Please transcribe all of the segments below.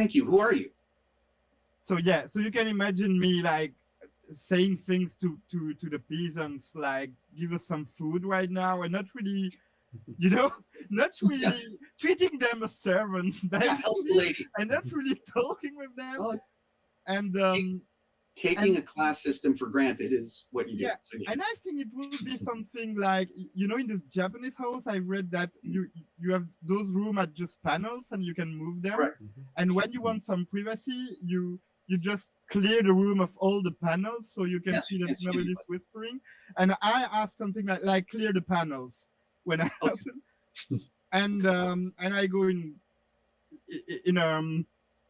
thank you. Who are you? So yeah, so you can imagine me like saying things to the peasants, like give us some food right now, and not really, not really Yes. treating them as servants, Yeah, help the basically, lady. and not really talking with them, Well, and taking a class system for granted is what you do. yeah, So, yeah. and I think it will be something like, in this Japanese house, I read that you have those rooms at just panels and you can move them. Correct. And when you want some privacy, you just clear the room of all the panels so you can Yes, see you that can't see nobody's anybody. whispering. And I asked something like clear the panels when I Okay. and I go in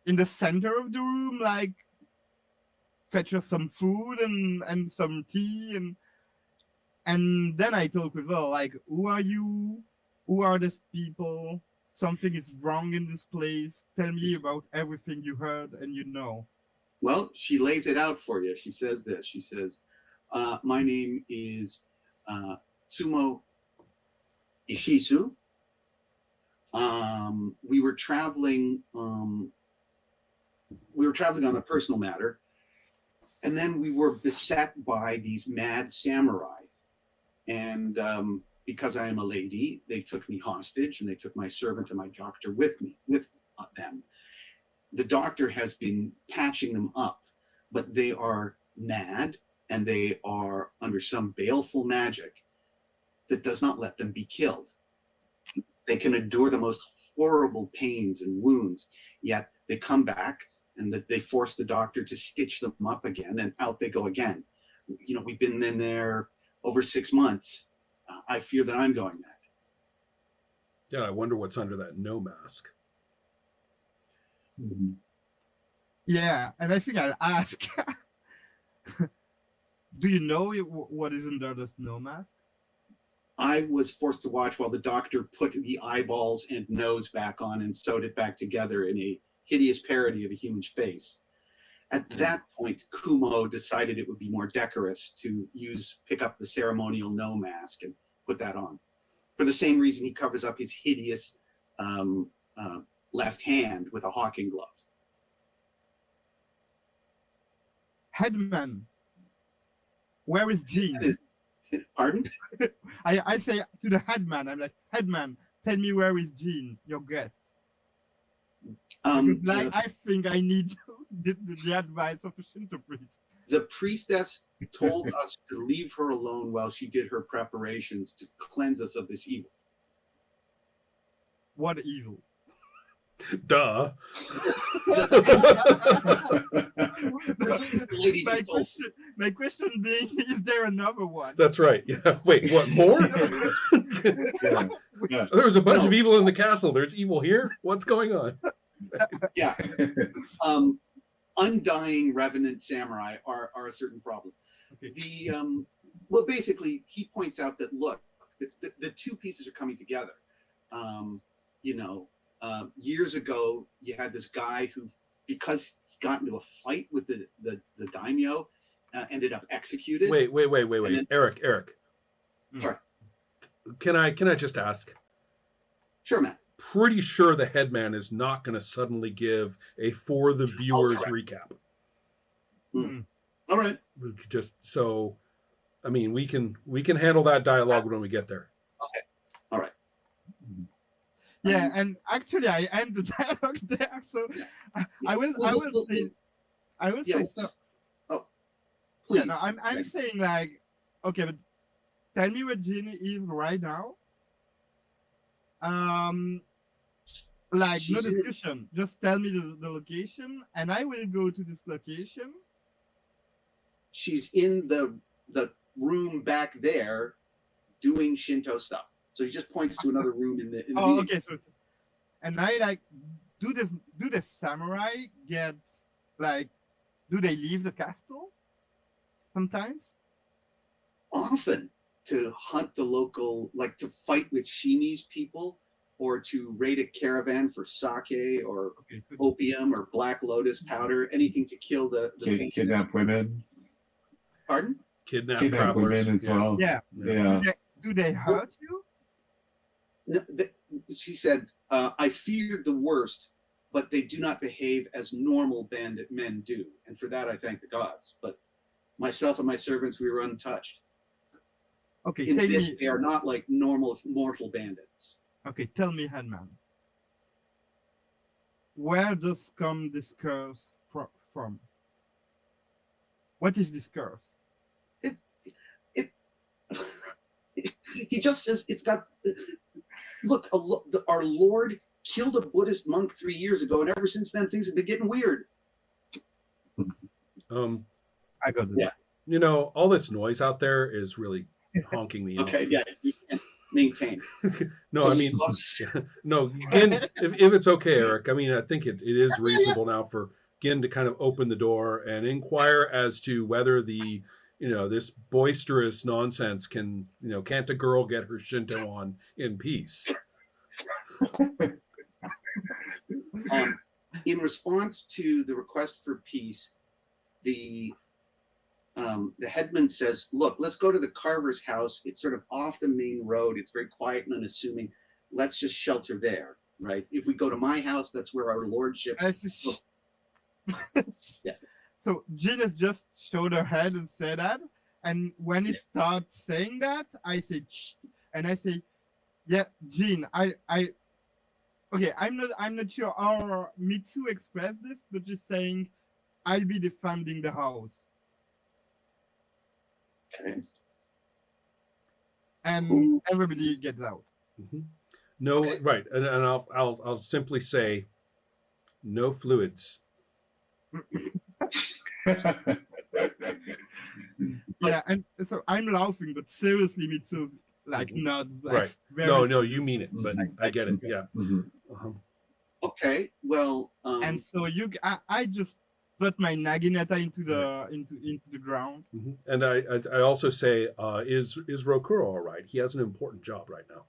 the center of the room, like fetch us some food and some tea, and then I talk with her like, who are you? Who are these people? Something is wrong in this place. Tell me about everything you heard and you know. Well, she lays it out for you. She says this. She says, my name is Tsumo Ishizu. We were traveling on a personal matter, and then we were beset by these mad samurai. And because I am a lady, they took me hostage, and they took my servant and my doctor with them. The doctor has been patching them up, but they are mad, and they are under some baleful magic that does not let them be killed. They can endure the most horrible pains and wounds, yet they come back, and that they force the doctor to stitch them up again, and out they go again. We've been in there over 6 months. I fear that I'm going mad. Yeah, I wonder what's under that no mask. Mm-hmm. Yeah, and I think I'll ask. Do you know what is under the snow mask? I was forced to watch while the doctor put the eyeballs and nose back on and sewed it back together in a hideous parody of a human face. At that point, Kumo decided it would be more decorous to pick up the ceremonial no mask and put that on. For the same reason he covers up his hideous left hand with a hawking glove. Headman, where is Jean? Pardon? I say to the headman, I'm like, headman, tell me where is Jean, your guest. I think I need the advice of a Shinto priest. The priestess told us to leave her alone while she did her preparations to cleanse us of this evil. What evil? Duh. My question being, is there another one? That's right. Yeah. Wait, what, more? Yeah. There was a bunch of evil in the castle. There's evil here? What's going on? Yeah. Undying revenant samurai are a certain problem. Okay. Well, basically, he points out that, look, the two pieces are coming together. Years ago, you had this guy who, because he got into a fight with the daimyo, ended up executed. Wait. Then, Eric. Sorry. Can I just ask? Sure, Matt. Pretty sure the headman is not going to suddenly give a for the viewers recap. Mm. All right. Just so, I mean, we can handle that dialogue when we get there. Okay. All right. Yeah, and actually, I end the dialogue there, so I will say. Oh, please. Yeah, no, I'm saying like, okay, but tell me where Jean is right now. Like, no discussion. Just tell me the location, and I will go to this location. She's in the room back there doing Shinto stuff. So he just points to another room in the okay. So, and I like, do the samurai get, like, do they leave the castle sometimes? Often, to hunt the local, like to fight with Shimi's people, or to raid a caravan for sake or opium or black lotus powder, anything to kill the kidnap women. Pardon? Kidnap women as well. Yeah. Do they hurt you? No, she said, I feared the worst but they do not behave as normal bandit men do. And for that, I thank the gods. But myself and my servants, we were untouched. Okay, In tell this, me. they are not like normal mortal bandits. Okay, tell me, Headman. Where does come this curse from? What is this curse? He just says it's got. Look, our Lord killed a Buddhist monk 3 years ago, and ever since then, things have been getting weird. I got it. Yeah. You know, all this noise out there is really honking me Okay, off. yeah, you can maintain. No, I mean, no, Gin, if it's okay, Eric, I mean, I think it is reasonable now for Gin to kind of open the door and inquire as to whether the, this boisterous nonsense can, can't a girl get her Shinto on in peace? In response to the request for peace, the headman says, look, let's go to the carver's house. It's sort of off the main road. It's very quiet and unassuming. Let's just shelter there, right? If we go to my house, that's where our lordship. Yes. So Jean has just showed her head and said that. And when he starts saying that, I say, shh, and I say, yeah, Jean, okay, I'm not sure how Mitsu expressed this, but just saying, I'll be defending the house. Okay. And everybody gets out. Mm-hmm. No, okay. Right, and I'll simply say, no fluids. Yeah, and so I'm laughing, but seriously, Mitsu's like not like right. No, you mean it, but I get it. Yeah. Mm-hmm. Okay. Well. And so I just put my naginata into the ground. Mm-hmm. And I also say, is Rokuro all right? He has an important job right now.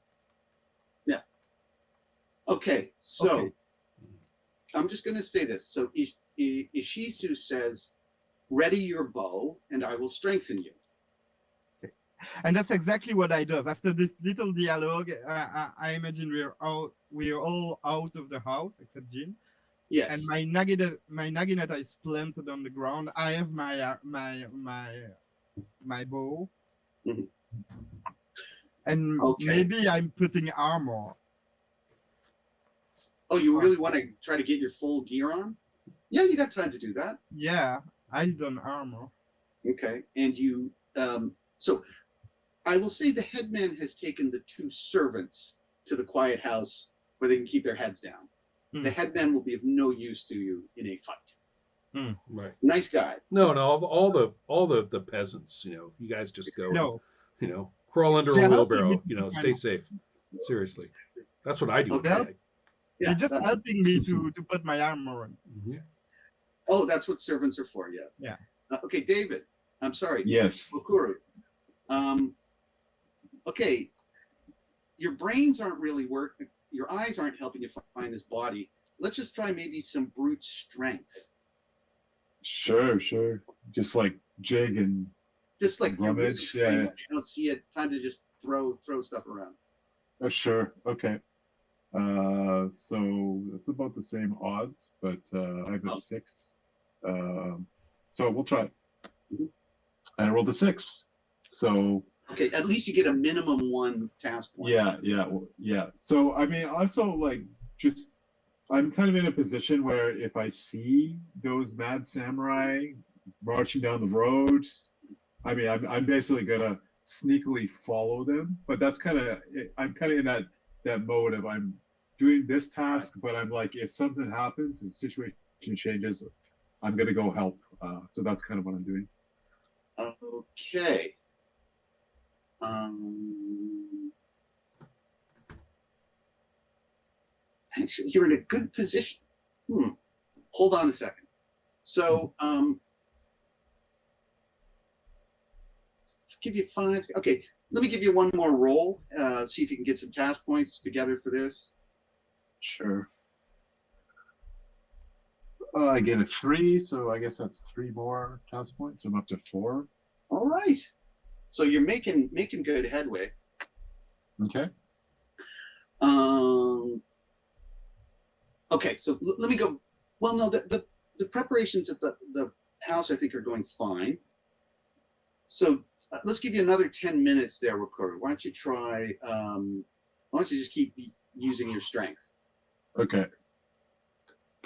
Yeah. Okay. So I'm just going to say this. So Ishizu says, ready your bow and I will strengthen you. Okay. And that's exactly what I do. After this little dialogue, I imagine we're all out of the house except Jin. Yes. And my naginata is planted on the ground. I have my bow. Mm-hmm. And maybe I'm putting armor. Oh, you really want to try to get your full gear on? Yeah, you got time to do that. Yeah, I done armor. Okay, and you. So, I will say the headman has taken the two servants to the quiet house where they can keep their heads down. The headman will be of no use to you in a fight. Right. Nice guy. No, all the peasants. You guys just go. No. Crawl under a wheelbarrow. Stay safe. Seriously, that's what I do. Okay. You're just helping me to put my armor on. Mm-hmm. Oh, that's what servants are for. Yes. Yeah. Okay, David. I'm sorry. Yes. Okuru. Okay. Your brains aren't really working. Your eyes aren't helping you find this body. Let's just try maybe some brute strength. Sure. Just like jig and just like rummage. Really you don't see it. Time to just throw stuff around. Oh, sure. Okay. So it's about the same odds, but I have a 6. So we'll try. Mm-hmm. And I rolled a 6. So. Okay, at least you get a minimum 1 task point. Yeah. So I mean, also I'm kind of in a position where if I see those mad samurai marching down the road, I mean, I'm basically gonna sneakily follow them. But I'm kind of in that mode of I'm doing this task, but I'm like, if something happens, the situation changes, I'm gonna go help. So that's kind of what I'm doing. Okay. Actually, you're in a good position. Hold on a second. So, give you 5. Okay, let me give you one more roll. See if you can get some task points together for this. Sure. I get a 3, so I guess that's 3 more task points. So I'm up to 4. All right. So you're making good headway. Okay. Okay, so let me go. Well, no, the preparations at the house I think are going fine. So let's give you another 10 minutes there, Recorder. Why don't you try? Why don't you just keep using your strength? Okay.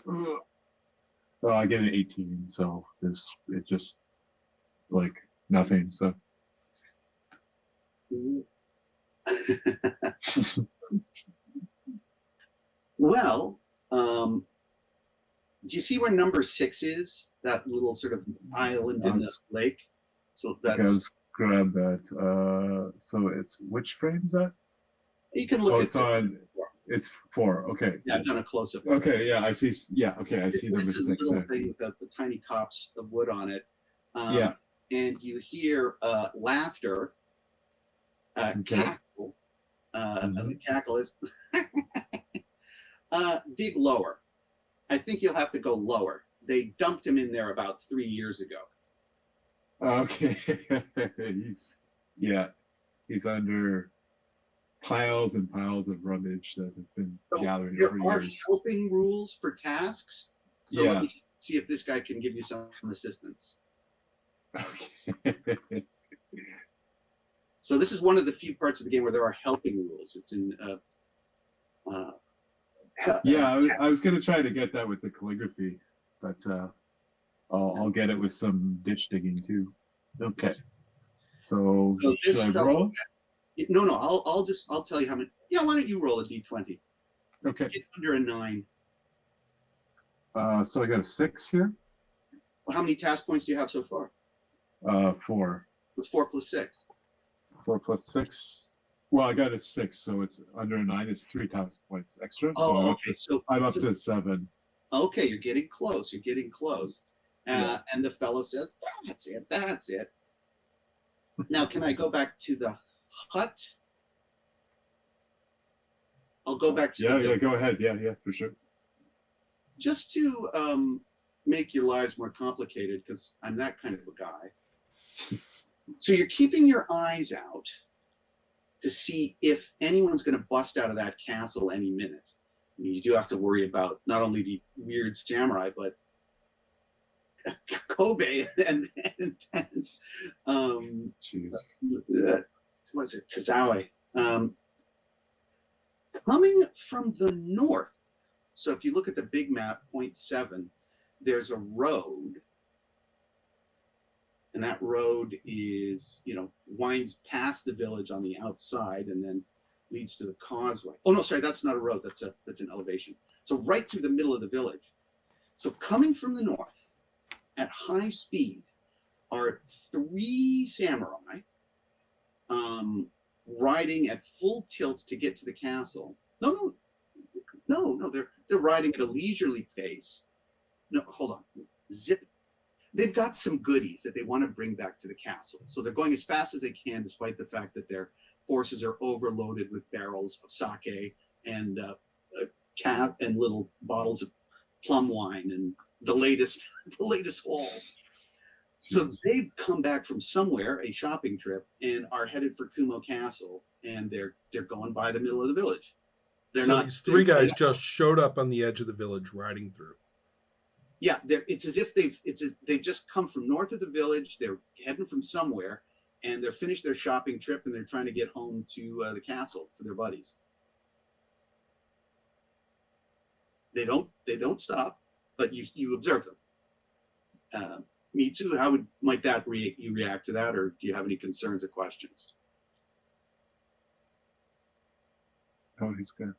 Well, I get an 18, so it just like nothing. So well, do you see where number 6 is? That little sort of island in the lake. So that's. okay, let's grab that. So it's which frame is that? You can look Oh, at it's on. It's 4. Okay. Yeah, I've done a close up. Okay, yeah, I see. Yeah, okay, I see number This is 6 a little there. thing with the tiny cops of wood on it. Yeah. And you hear laughter, cackle, and the cackle is dig lower. I think you'll have to go lower. They dumped him in there about 3 years ago. Okay. He's under piles and piles of rubbish that have been gathering There over are years. helping rules for tasks. So Yeah. let me see if this guy can give you some assistance. Okay. So this is one of the few parts of the game where there are helping rules. It's in Yeah, I was gonna try to get that with the calligraphy, but I'll get it with some ditch digging too. Okay. So should I roll? No, I'll tell you how many. Yeah, why don't you roll a d20? Okay. Get under a 9. So I got a 6 here. Well, how many task points do you have so far? 4. What's 4 plus 6? 4 plus 6. Well, I got a 6, so it's under a 9. It's 3 task points extra. Oh, okay. I'm up to 7. Okay, you're getting close. You're getting close. Yeah. And the fellow says, "That's it. That's it." Now, can I go back to the hut? I'll go back to Yeah, go ahead. Yeah, for sure. just to make your lives more complicated, because I'm that kind of a guy. So you're keeping your eyes out to see if anyone's going to bust out of that castle any minute. I mean, you do have to worry about not only the weird samurai, but Kobe and Jeez. was it Tazawa? Coming from the north. So if you look at the big map, 0.7, there's a road, and that road is, winds past the village on the outside and then leads to the causeway. Oh no, sorry, that's not a road. That's an elevation. So right through the middle of the village. So coming from the north at high speed are 3 samurai riding at full tilt to get to the castle. No, they're riding at a leisurely pace. No, hold on. Zip. They've got some goodies that they want to bring back to the castle. So they're going as fast as they can, despite the fact that their horses are overloaded with barrels of sake and and little bottles of plum wine and the latest haul. So they've come back from somewhere, a shopping trip, and are headed for Kumo Castle, and they're going by the middle of the village. They're not. These 3 guys just showed up on the edge of the village, riding through. Yeah, it's as if they've just come from north of the village. They're heading from somewhere, and they're finished their shopping trip, and they're trying to get home to the castle for their buddies. They don't stop, but you observe them. Mitsu, how might that you react to that, or do you have any concerns or questions? Oh, he's got.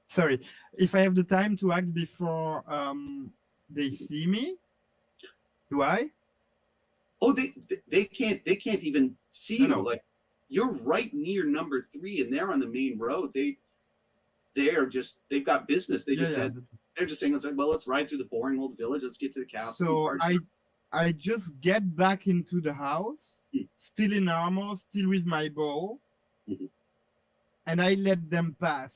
Sorry, if I have the time to act before they see me, do I? Oh, they can't even see you. No. Like, you're right near number 3, and they're on the main road. They've got business. They're just saying, well, let's ride through the boring old village. Let's get to the castle. So I just get back into the house, still in armor, still with my bow, and I let them pass.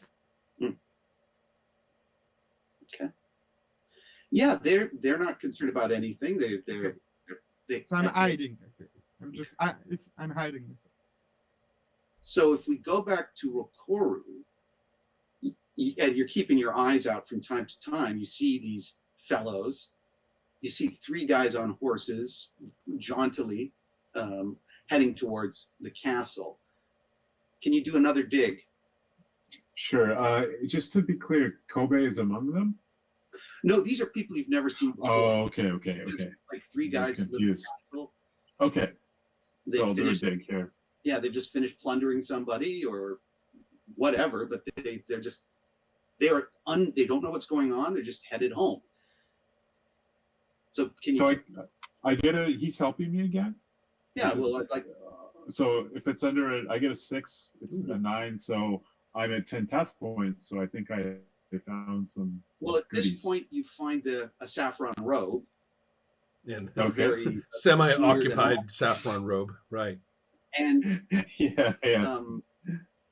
Okay. Yeah, they're not concerned about anything. So I'm hiding. I'm hiding. So if we go back to Rokoru, and you're keeping your eyes out from time to time. You see these fellows. You see 3 guys on horses, jauntily heading towards the castle. Can you do another dig? Sure. Just to be clear, Kobe is among them? No, these are people you've never seen before. Oh, okay. Just like 3 guys that live in the Confused. castle. Okay. They So they're finished, big here. yeah, they've just finished plundering somebody or whatever, but they don't know what's going on. They're just headed home. So can you? So I get he's helping me again? Yeah, This is- well, like So if it's under I get a 6, it's a 9, so I'm at 10 task points, so I think I found some well, at goodies. this point you find a saffron robe, And a Okay. very semi-occupied saffron robe, right? and yeah.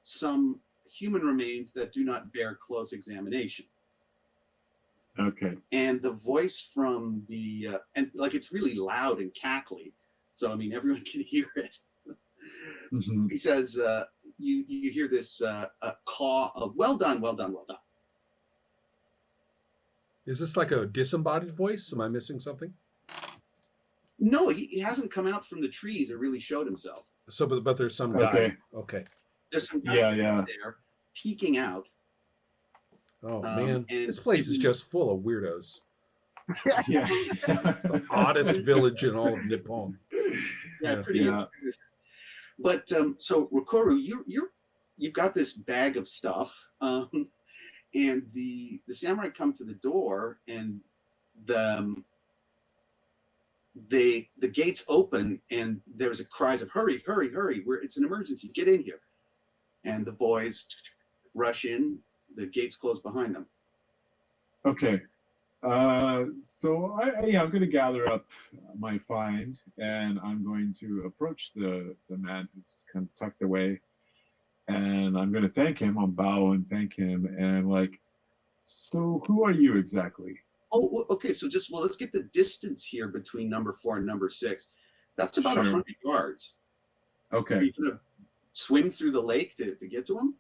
some human remains that do not bear close examination. Okay. And the voice from the and like it's really loud and cackly, so I mean everyone can hear it. Hmm. He says, you hear this caw of well done, well done, well done. Is this like a disembodied voice? Am I missing something? No, he hasn't come out from the trees or really showed himself. So, but there's some guy. Okay. Okay. There's some guy Yeah. there peeking out. Oh man, and this place is just full of weirdos. Yeah. It's the oddest village in all of Nippon. Yeah, Yeah. pretty. Yeah. But so Rikoru, you've got this bag of stuff, and the samurai come to the door, and the gates open, and there's a cries of hurry, hurry, hurry! It's an emergency! Get in here! And the boys rush in. The gates close behind them. Okay. So I'm going to gather up my find, and I'm going to approach the man who's kind of tucked away, and I'm going to thank him. I'll bow and thank him, and like, so who are you exactly? Oh, okay. So let's get the distance here between number 4 and number 6. That's about Sure. 100 yards. So Okay. you're gonna swim through the lake to get to him?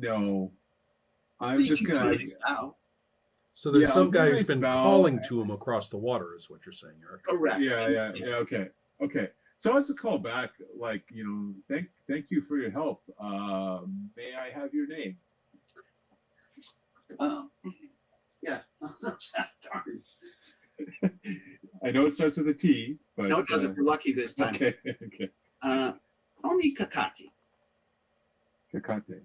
No. I'm You just can gonna. do it now. So there's Yeah, some I'll guy do who's this been bow. calling to him across the water, is what you're saying, Eric. Correct. Yeah. Okay. So I was to call back, like, thank you for your help. May I have your name? Yeah. Darn. I know it starts with a T, but No, it doesn't. We're lucky this time. Okay. Tony Kakati. Kakate.